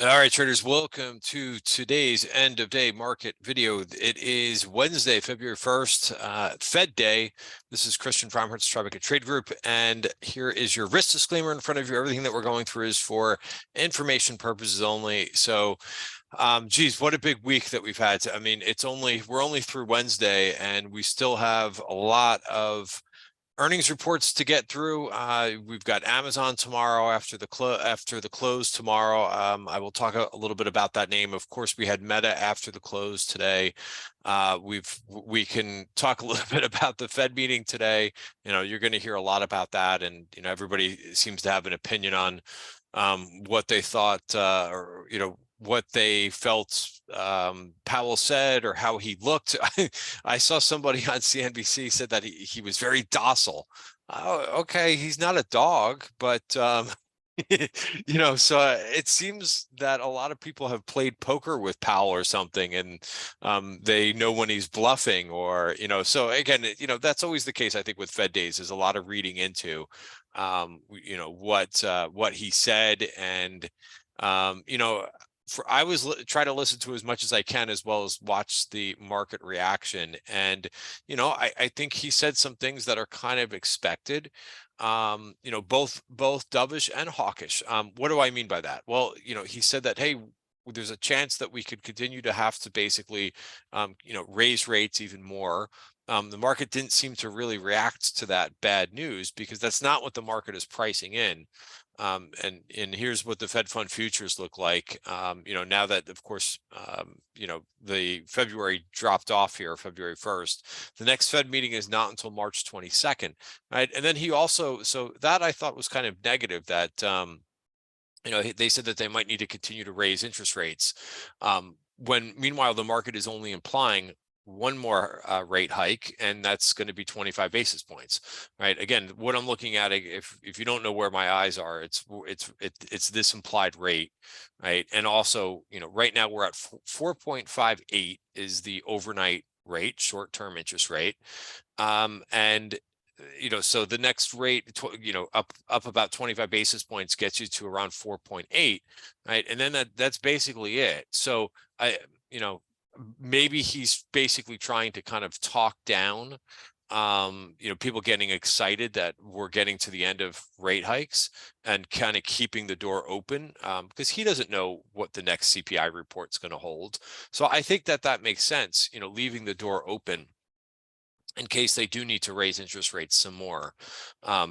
All right, traders, welcome to today's end of day market video. It is Wednesday, February 1st, Fed Day. This is Christian from TTG Trade Group, and here is your risk disclaimer in front of you. Everything that we're going through is for information purposes only. So, geez, what a big week that we've had. I mean, we're only through Wednesday, and we still have a lot of earnings reports to get through. We've got Amazon tomorrow after the close tomorrow. I will talk a little bit about that name. Of course, we had Meta after the close today. We can talk a little bit about the Fed meeting today. You're going to hear a lot about that, and everybody seems to have an opinion on what they thought, or what they felt Powell said or how he looked. I saw somebody on CNBC said that he was very docile. Okay, he's not a dog, but so it seems that a lot of people have played poker with Powell or something, and they know when he's bluffing, or so again, that's always the case. I think with Fed days is a lot of reading into what he said, and I was try to listen to as much as I can, as well as watch the market reaction. And, I think he said some things that are kind of expected, both dovish and hawkish. What do I mean by that? Well, he said that, hey, there's a chance that we could continue to have to basically, raise rates even more. The market didn't seem to really react to that bad news, because that's not what the market is pricing in. And here's what the Fed fund futures look like. Now that, of course, the February dropped off here, February 1st, the next Fed meeting is not until March 22nd, right? And then he also, so that I thought was kind of negative, that, they said that they might need to continue to raise interest rates, when meanwhile the market is only implying one more rate hike, and that's going to be 25 basis points, right? Again, what I'm looking at, if you don't know where my eyes are, it's this implied rate, right? And also, right now we're at 4.58 is the overnight rate, short-term interest rate, and so the next rate, up about 25 basis points gets you to around 4.8, right? And then that's basically it. So maybe he's basically trying to kind of talk down, people getting excited that we're getting to the end of rate hikes, and kind of keeping the door open, because he doesn't know what the next CPI report's going to hold. So I think that makes sense, leaving the door open in case they do need to raise interest rates some more,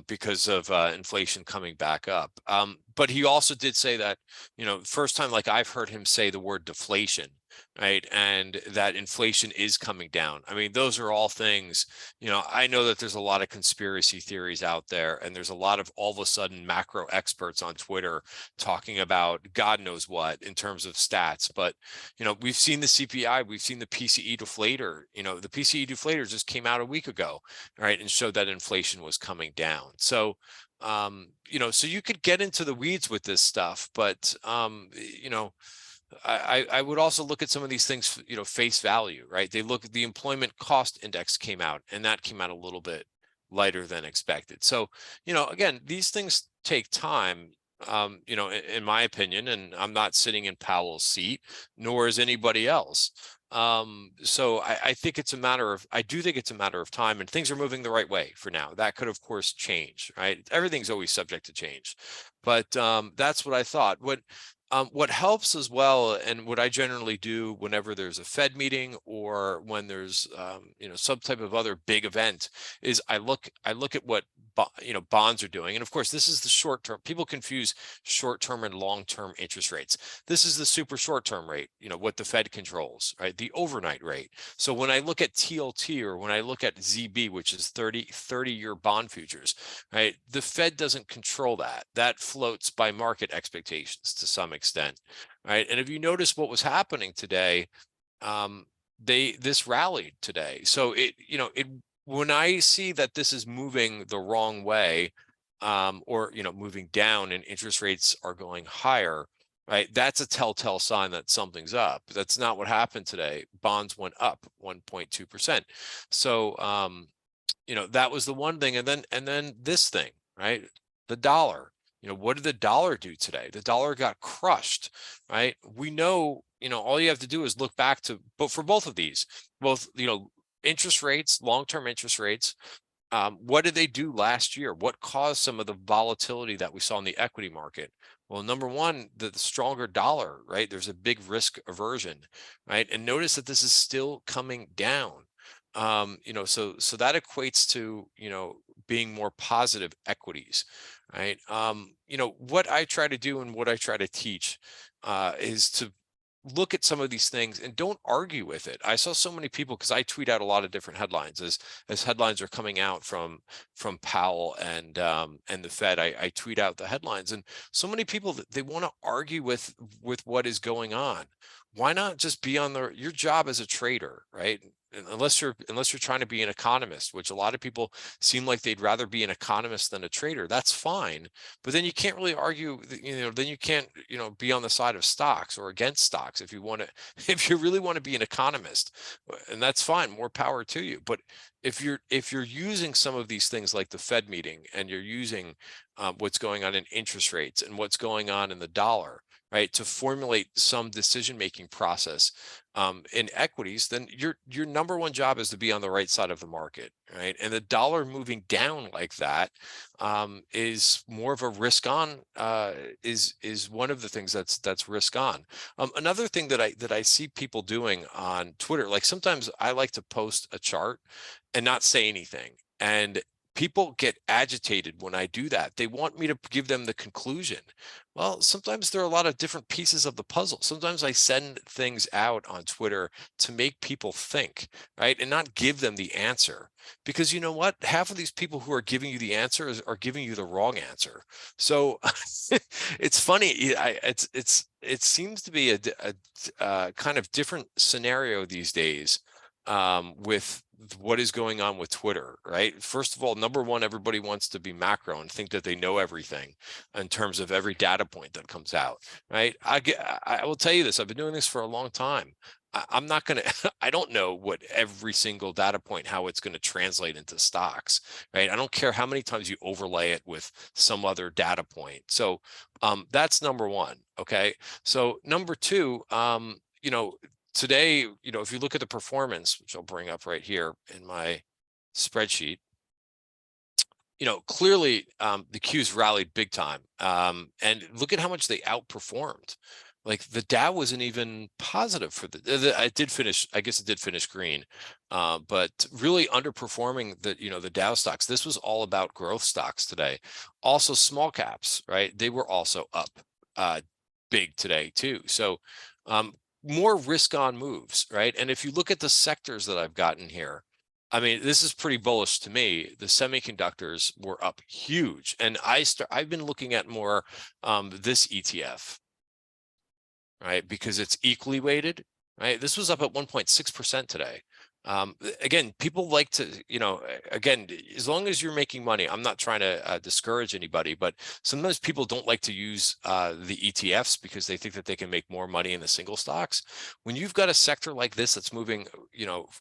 because of inflation coming back up. But he also did say that, first time like I've heard him say the word deflation, right? And that inflation is coming down. I mean, those are all things, I know that there's a lot of conspiracy theories out there, and there's a lot of all of a sudden macro experts on Twitter talking about God knows what in terms of stats. But, we've seen the CPI, we've seen the PCE deflator, the PCE deflator just came out a week ago, right? And showed that inflation was coming down. So, so you could get into the weeds with this stuff, but, I would also look at some of these things, face value, right? The employment cost index came out, and that came out a little bit lighter than expected. So, again, these things take time, in my opinion, and I'm not sitting in Powell's seat, nor is anybody else. So I think I do think it's a matter of time, and things are moving the right way for now. That could, of course, change, right? Everything's always subject to change, but that's what I thought. What helps as well, and what I generally do whenever there's a Fed meeting, or when there's some type of other big event, is I look at what bonds are doing. And of course, this is the short term. People confuse short term and long term interest rates. This is the super short term rate, what the Fed controls, right? The overnight rate. So when I look at TLT, or when I look at ZB, which is 30-year bond futures, right? The Fed doesn't control that. That floats by market expectations to some extent, right? And if you notice what was happening today, this rallied today. So when I see that this is moving the wrong way, or moving down, and interest rates are going higher, right? That's a telltale sign that something's up. That's not what happened today. Bonds went up 1.2%. So that was the one thing. And then this thing, right? The dollar. what did the dollar do today? The dollar got crushed, right? We know, all you have to do is look back to, but for both of these, both, interest rates, long-term interest rates, what did they do last year? What caused some of the volatility that we saw in the equity market? Well, number one, the stronger dollar, right? There's a big risk aversion, right? And notice that this is still coming down. So that equates to, being more positive equities, right? What I try to do and what I try to teach is to look at some of these things and don't argue with it. I saw so many people, because I tweet out a lot of different headlines as headlines are coming out from Powell and the Fed. I tweet out the headlines, and so many people, they want to argue with what is going on. Why not just be on your job as a trader, right? Unless you're trying to be an economist, which a lot of people seem like they'd rather be an economist than a trader. That's fine, but then you can't really argue. Then you can't be on the side of stocks or against stocks if you want to. If you really want to be an economist, and that's fine, more power to you. But if you're using some of these things like the Fed meeting, and you're using what's going on in interest rates and what's going on in the dollar, right, to formulate some decision-making process in equities, then your number one job is to be on the right side of the market, right? And the dollar moving down like that is more of a risk on. Is one of the things that's risk on. Another thing that I see people doing on Twitter, like sometimes I like to post a chart and not say anything, and people get agitated when I do that. They want me to give them the conclusion. Well, sometimes there are a lot of different pieces of the puzzle. Sometimes I send things out on Twitter to make people think, right? And not give them the answer. Because you know what? Half of these people who are giving you the answer are giving you the wrong answer. So it's funny. It seems to be a kind of different scenario these days with what is going on with Twitter, right? First of all, number one, everybody wants to be macro and think that they know everything in terms of every data point that comes out, right? I will tell you this, I've been doing this for a long time. I'm not going to, I don't know what every single data point, how it's going to translate into stocks, right? I don't care how many times you overlay it with some other data point. So that's number one. Okay. So number two, today, if you look at the performance, which I'll bring up right here in my spreadsheet, clearly the Qs rallied big time. And look at how much they outperformed. Like the Dow wasn't even positive for it did finish, I guess it did finish green, but really underperforming the Dow stocks. This was all about growth stocks today. Also small caps, right? They were also up big today too. So more risk on moves, right? And if you look at the sectors that I've gotten here, I mean, this is pretty bullish to me. The semiconductors were up huge, and I've been looking at more this ETF, right? Because it's equally weighted, right? This was up at 1.6% today. Again, people like to, again, as long as you're making money, I'm not trying to discourage anybody, but sometimes people don't like to use the ETFs because they think that they can make more money in the single stocks. When you've got a sector like this that's moving,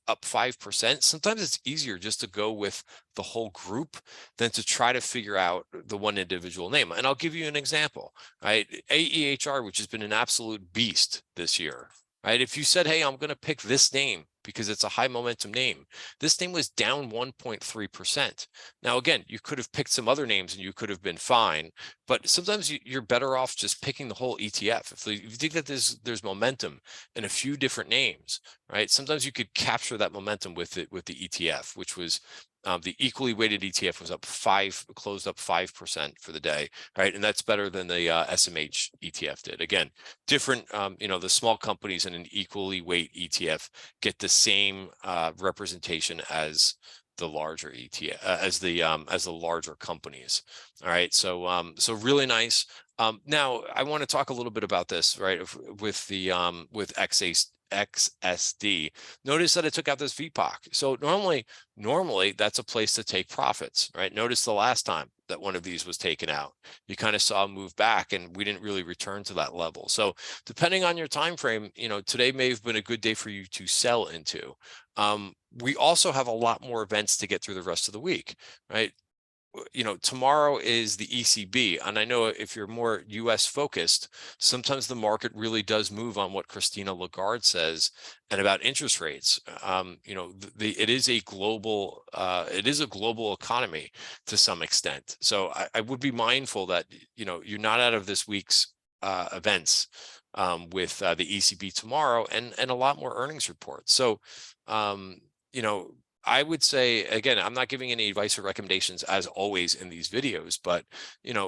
up 5%, sometimes it's easier just to go with the whole group than to try to figure out the one individual name. And I'll give you an example, right? AEHR, which has been an absolute beast this year, right? If you said, hey, I'm going to pick this name because it's a high momentum name, this name was down 1.3%. Now, again, you could have picked some other names and you could have been fine, but sometimes you're better off just picking the whole ETF. If you think that there's momentum in a few different names, right? Sometimes you could capture that momentum with the ETF, which was the equally weighted ETF was closed up 5% for the day, right? And that's better than the SMH ETF did. Again, different, the small companies in an equally weight ETF get the same representation as the larger ETF, as the larger companies. All right, so so really nice. Now I want to talk a little bit about this, right? With the with XSD. Notice that it took out this VPOC. So normally that's a place to take profits, right? Notice the last time that one of these was taken out, you kind of saw a move back and we didn't really return to that level. So depending on your time frame, today may have been a good day for you to sell into. We also have a lot more events to get through the rest of the week, right? tomorrow is the ECB, and I know if you're more US focused, sometimes the market really does move on what Christina Lagarde says and about interest rates. It is a global economy to some extent. So I would be mindful that you're not out of this week's events with the ECB tomorrow and a lot more earnings reports. So I would say, again, I'm not giving any advice or recommendations as always in these videos, but,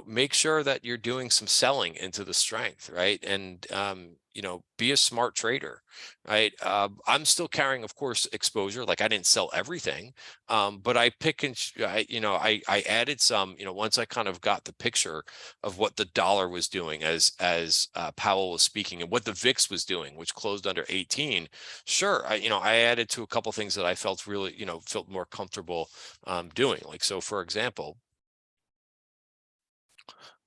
make sure that you're doing some selling into the strength, right? And, be a smart trader, right? I'm still carrying, of course, exposure. Like I didn't sell everything, but I pick and, I added some, once I kind of got the picture of what the dollar was doing as Powell was speaking and what the VIX was doing, which closed under 18. Sure, I added to a couple things that I felt really, felt more comfortable doing. Like, so for example,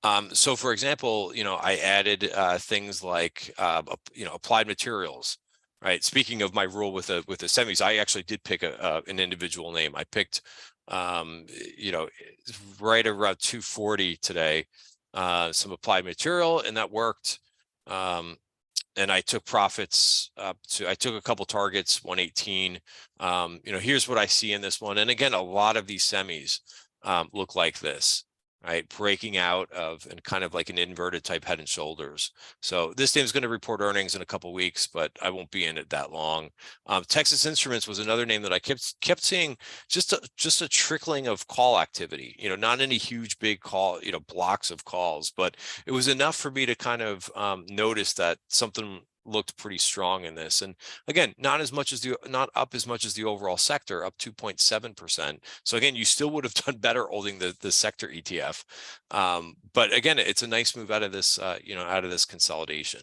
I added things like applied materials, right? Speaking of my rule with the semis, I actually did pick an individual name. I picked right around 240 today, some applied material, and that worked. And I took profits I took a couple targets, 118. Here's what I see in this one. And again, a lot of these semis look like this, right? Breaking out of and kind of like an inverted type head and shoulders. So this team is going to report earnings in a couple weeks, but I won't be in it that long. Texas Instruments was another name that I kept seeing just a trickling of call activity, not any huge big call, blocks of calls, but it was enough for me to kind of notice that something looked pretty strong in this. And again, not up as much as the overall sector, up 2.7%. So again, you still would have done better holding the sector ETF. But again, it's a nice move out of this, out of this consolidation.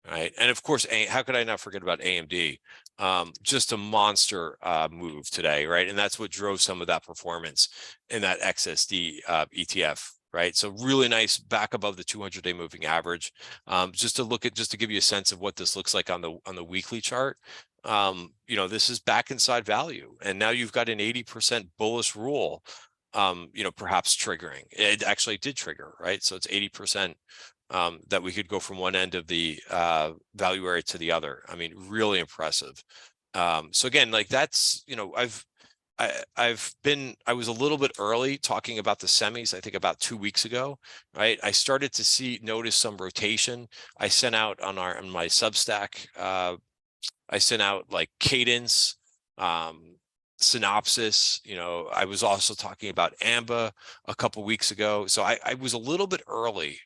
Right. And of course, how could I not forget about AMD? Just a monster move today, right? And that's what drove some of that performance in that XSD ETF. Right. So really nice back above the 200-day moving average. Just to give you a sense of what this looks like on the weekly chart. This is back inside value, and now you've got an 80% bullish rule, perhaps triggering. It actually did trigger, right? So it's 80% that we could go from one end of the value area to the other. I mean, really impressive. So again, like that's, I was a little bit early talking about the semis, I think about 2 weeks ago, right? I started to notice some rotation. I sent out on my Substack, I sent out like cadence, synopsis. I was also talking about AMBA a couple weeks ago. So I was a little bit early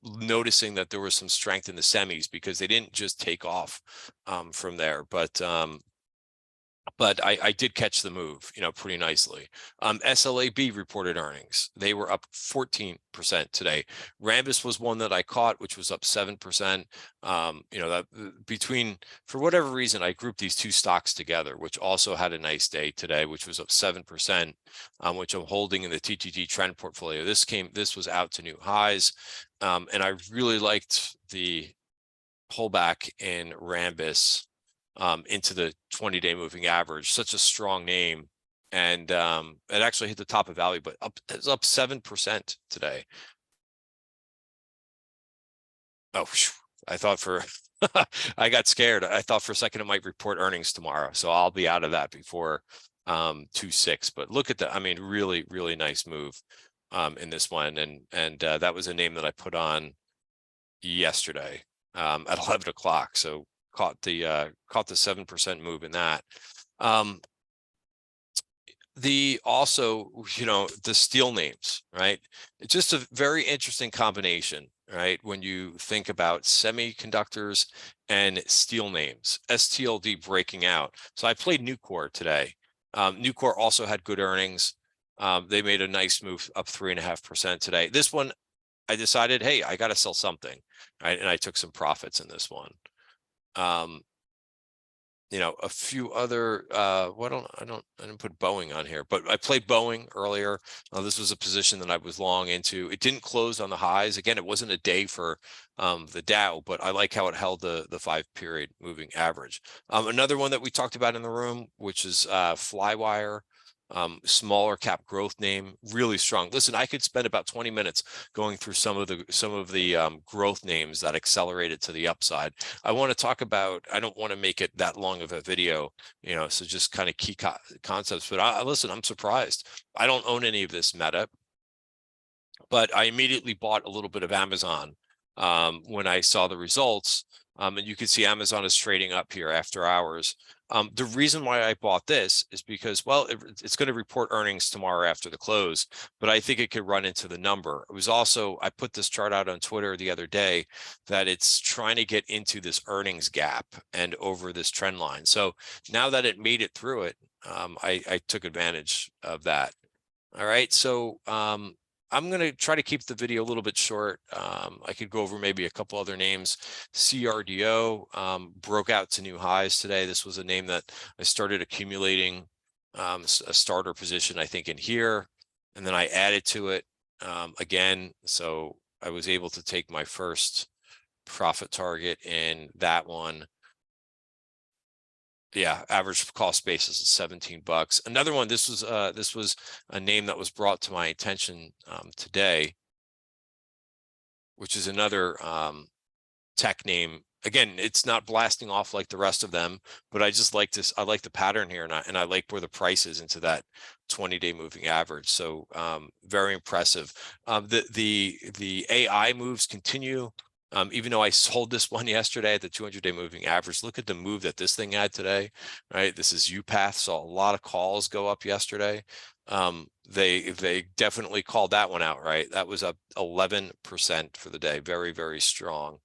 noticing that there was some strength in the semis because they didn't just take off from there. But I did catch the move, pretty nicely. SLAB reported earnings. They were up 14% today. Rambus was one that I caught, which was up 7%. That for whatever reason, I grouped these two stocks together, which also had a nice day today, which was up 7%, which I'm holding in the TTG trend portfolio. This was out to new highs. And I really liked the pullback in Rambus into the 20-day moving average. Such a strong name, and it actually hit the top of value, but it's up 7% today. Oh, I thought I got scared. I thought for a second it might report earnings tomorrow, so I'll be out of that before 2/6. But look at that. I mean, really, really nice move in this one, and that was a name that I put on yesterday at 11 o'clock. So caught the 7% move in that. The steel names, right? It's just a very interesting combination, right? When you think about semiconductors and steel names, STLD breaking out. So I played Nucor today. Nucor also had good earnings. They made a nice move up 3.5% today. This one, I decided, hey, I got to sell something, right? And I took some profits in this one. A few other I didn't put Boeing on here, but I played Boeing earlier. This was a position that I was long into. It didn't close on the highs. Again, it wasn't a day for the Dow, but I like how it held the 5-period moving average. Another one that we talked about in the room, which is Flywire. smaller cap growth name, really strong. Listen, I could spend about 20 minutes going through some of the growth names that accelerated to the upside. I want to talk about, I don't want to make it that long of a video, so just kind of key concepts, but listen, I'm surprised. I don't own any of this Meta, but I immediately bought a little bit of Amazon when I saw the results. And you can see Amazon is trading up here after hours. The reason why I bought this is because, well, it's going to report earnings tomorrow after the close, but I think it could run into the number. It was also, I put this chart out on Twitter the other day that it's trying to get into this earnings gap and over this trend line. So now that it made it through it, I took advantage of that. All right, so I'm going to try to keep the video a little bit short. I could go over maybe a couple other names. CRDO broke out to new highs today. This was a name that I started accumulating a starter position, I think, in here, and then I added to it again. So I was able to take my first profit target in that one. Yeah, average cost basis is $17. Another one, this was a name that was brought to my attention today, which is another tech name. Again, it's not blasting off like the rest of them, but I just like this. I like the pattern here, and I like where the price is into that 20-day moving average. So very impressive. The AI moves continue. Even though I sold this one yesterday at the 200-day moving average, look at the move that this thing had today, right? This is UPath, saw a lot of calls go up yesterday. They definitely called that one out, right? That was up 11% for the day. Very, very strong.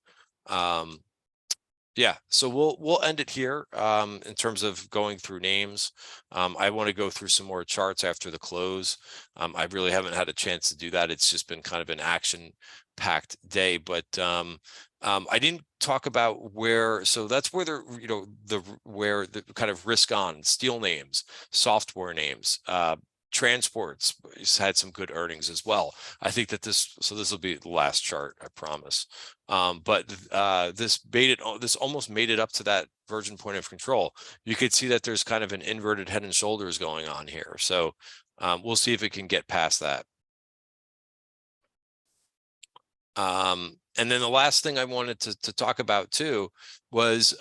Yeah, so we'll end it here in terms of going through names. I want to go through some more charts after the close. I really haven't had a chance to do that. It's just been kind of an action-packed day, but I didn't talk about where. So that's where where the kind of risk on steel names, software names. Transports had some good earnings as well. I think that this will be the last chart, I promise. But this almost made it up to that virgin point of control. You could see that there's kind of an inverted head and shoulders going on here. So we'll see if it can get past that. And then the last thing I wanted to talk about too was,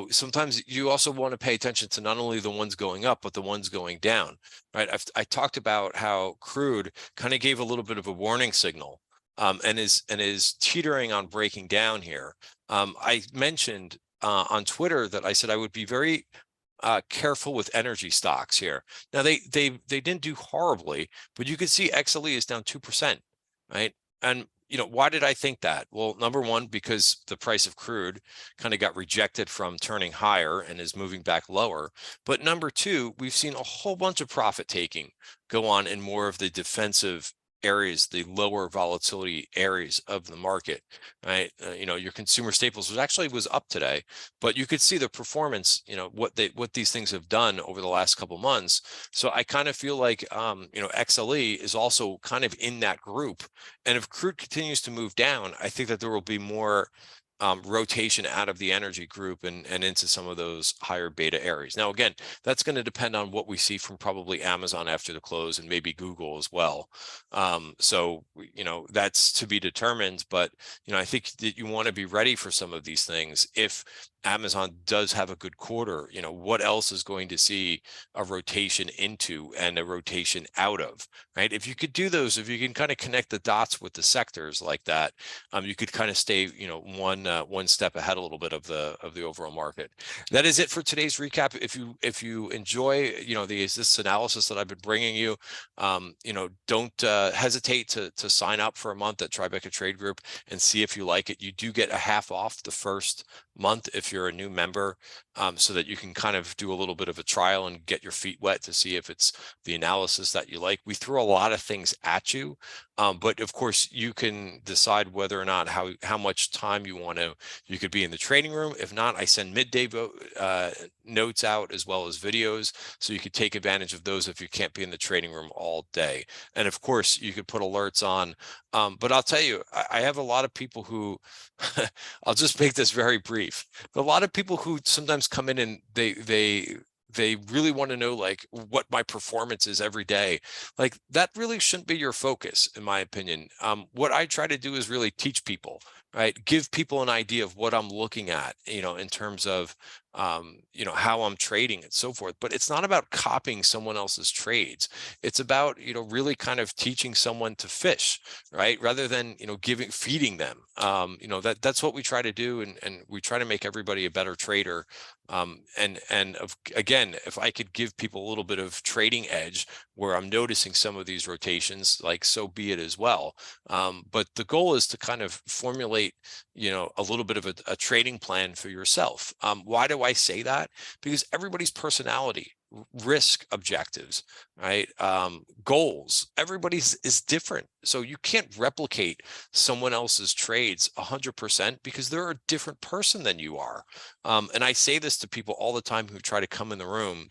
sometimes you also want to pay attention to not only the ones going up, but the ones going down, right? I talked about how crude kind of gave a little bit of a warning signal and is teetering on breaking down here. I mentioned on Twitter that I said I would be very careful with energy stocks here. Now they didn't do horribly, but you could see XLE is down 2%, right? And why did I think that? Well, number one, because the price of crude kind of got rejected from turning higher and is moving back lower. But number two, we've seen a whole bunch of profit taking go on in more of the defensive areas, the lower volatility areas of the market, right? Your consumer staples was up today, but you could see the performance, what these things have done over the last couple months. So I kind of feel like, XLE is also kind of in that group. And if crude continues to move down, I think that there will be more rotation out of the energy group and into some of those higher beta areas. Now, again, that's going to depend on what we see from probably Amazon after the close and maybe Google as well. So, that's to be determined, but, I think that you want to be ready for some of these things. If Amazon does have a good quarter, what else is going to see a rotation into and a rotation out of, right? If you could do those, if you can kind of connect the dots with the sectors like that, you could kind of stay, one step ahead a little bit of the overall market. That is it for today's recap. If you enjoy, this analysis that I've been bringing you, don't hesitate to sign up for a month at Tribeca Trade Group and see if you like it. You do get a half off the first month if you're a new member, so that you can kind of do a little bit of a trial and get your feet wet to see if it's the analysis that you like. We throw a lot of things at you, but of course you can decide whether or not how much time you could be in the trading room. If not, I send midday notes out as well as videos, so you could take advantage of those if you can't be in the trading room all day. And of course you could put alerts on, but I'll tell you, I have a lot of people who I'll just make this very brief. A lot of people who sometimes come in and they really want to know like what my performance is every day. Like that really shouldn't be your focus, in my opinion. What I try to do is really teach people, right? Give people an idea of what I'm looking at, in terms of, how I'm trading and so forth. But it's not about copying someone else's trades. It's about, really kind of teaching someone to fish, right? Rather than, feeding them. That's what we try to do. And we try to make everybody a better trader. Again, if I could give people a little bit of trading edge where I'm noticing some of these rotations, like, so be it as well. But the goal is to kind of formulate, a little bit of a trading plan for yourself. Why do I say that? Because everybody's personality, risk objectives, right? Goals, everybody's is different. So you can't replicate someone else's trades 100% because they're a different person than you are. And I say this to people all the time who try to come in the room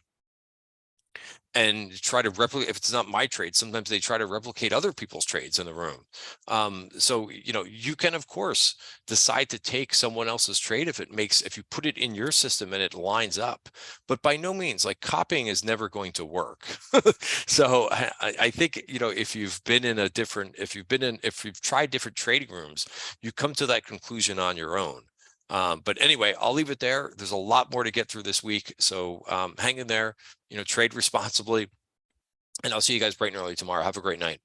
and try to replicate. If it's not my trade, sometimes they try to replicate other people's trades in the room. So you can of course decide to take someone else's trade if you put it in your system and it lines up, but by no means, like, copying is never going to work. So I think, if you've tried different trading rooms, you come to that conclusion on your own. But anyway, I'll leave it there. There's a lot more to get through this week, so hang in there, trade responsibly, and I'll see you guys bright and early tomorrow. Have a great night.